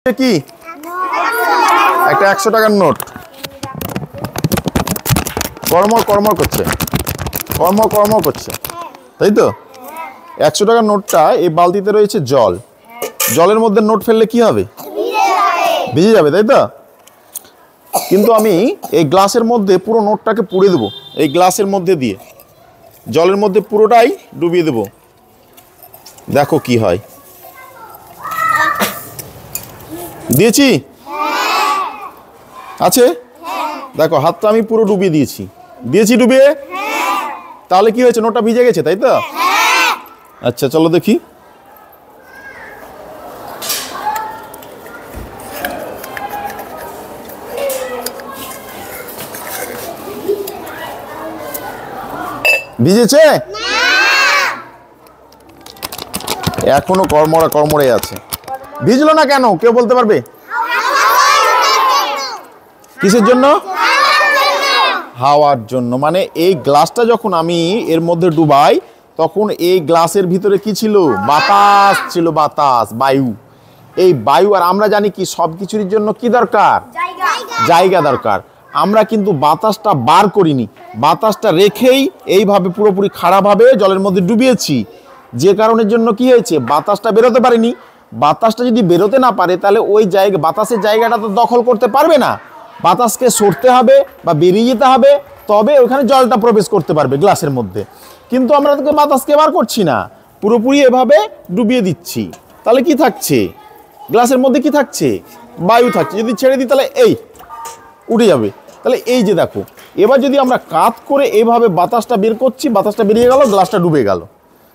কি একটা 100 টাকার নোট কর্মর কর্মর করছে কর্মর করছে, তাই তো? 100 টাকার নোটটা এই বালতিতে রয়েছে জল, জলের মধ্যে নোট ফেললে কি হবে? ভিজে যাবে, তাই তো? কিন্তু আমি এই গ্লাসের মধ্যে পুরো নোটটাকে পুড়ে দেবো, এই গ্লাসের মধ্যে দিয়ে জলের মধ্যে পুরোটাই ডুবিয়ে দেবো। দেখো কি হয়। দিয়েছি আছে, দেখো হাতটা আমি পুরো ডুবিয়ে দিয়েছি, ডুবিয়ে। তাহলে কি হয়েছে? নোটটা ভিজে গেছে, তাই তো? আচ্ছা চলো দেখি। ভিজেছে? এখনো কর্মরে আছে। ভিজলো না কেন কেউ বলতে পারবে? কিসের জন্য? হাওয়ার জন্য। মানে এই গ্লাসটা যখন আমি এর মধ্যে ডুবাই তখন এই গ্লাসের ভিতরে কি ছিল? বাতাস ছিল, বাতাস, বায়ু। এই বায়ু, আর আমরা জানি কি সব কিছুর জন্য কি দরকার? জায়গা দরকার। আমরা কিন্তু বাতাসটা বার করিনি, বাতাসটা রেখেই এইভাবে পুরোপুরি খাড়াভাবে জলের মধ্যে ডুবিয়েছি, যে কারণের জন্য কি হয়েছে? বাতাসটা বেরোতে পারেনি। বাতাসটা যদি বেরোতে না পারে তাহলে ওই জায়গা, বাতাসের জায়গাটা তো দখল করতে পারবে না। বাতাসকে সরতে হবে বা বেরিয়ে যেতে হবে, তবে ওখানে জলটা প্রবেশ করতে পারবে গ্লাসের মধ্যে। কিন্তু আমরা তো বাতাসকে বার করছি না, পুরোপুরি এভাবে ডুবিয়ে দিচ্ছি। তাহলে কি থাকছে গ্লাসের মধ্যে? কি থাকছে? বায়ু থাকছে। যদি ছেড়ে দিই তাহলে এই উঠে যাবে। তাহলে এই যে দেখো, এবার যদি আমরা কাত করে এইভাবে বাতাসটা বের করছি, বাতাসটা বেরিয়ে গেল, গ্লাসটা ডুবে গেল।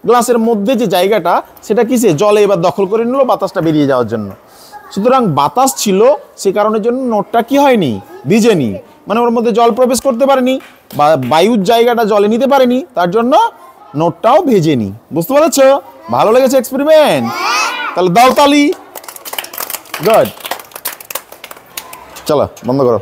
গ্লাসের মধ্যে যে জায়গাটা সেটা কিসে? জলে এবার দখল করে নিল বাতাসটা বেরিয়ে যাওয়ার জন্য। সুতরাং বাতাস ছিল, সে কারণের জন্য নোটটা কি হয়নি? ভিজেনি। মানে ওর মধ্যে জল প্রবেশ করতে পারেনি, বা বায়ুর জায়গাটা জলে নিতে পারেনি, তার জন্য নোটটাও ভেজেনি। বুঝতে পেরেছ? ভালো লেগেছে এক্সপেরিমেন্ট? তাহলে দাও তালি। গুড, চলো বন্ধ করো।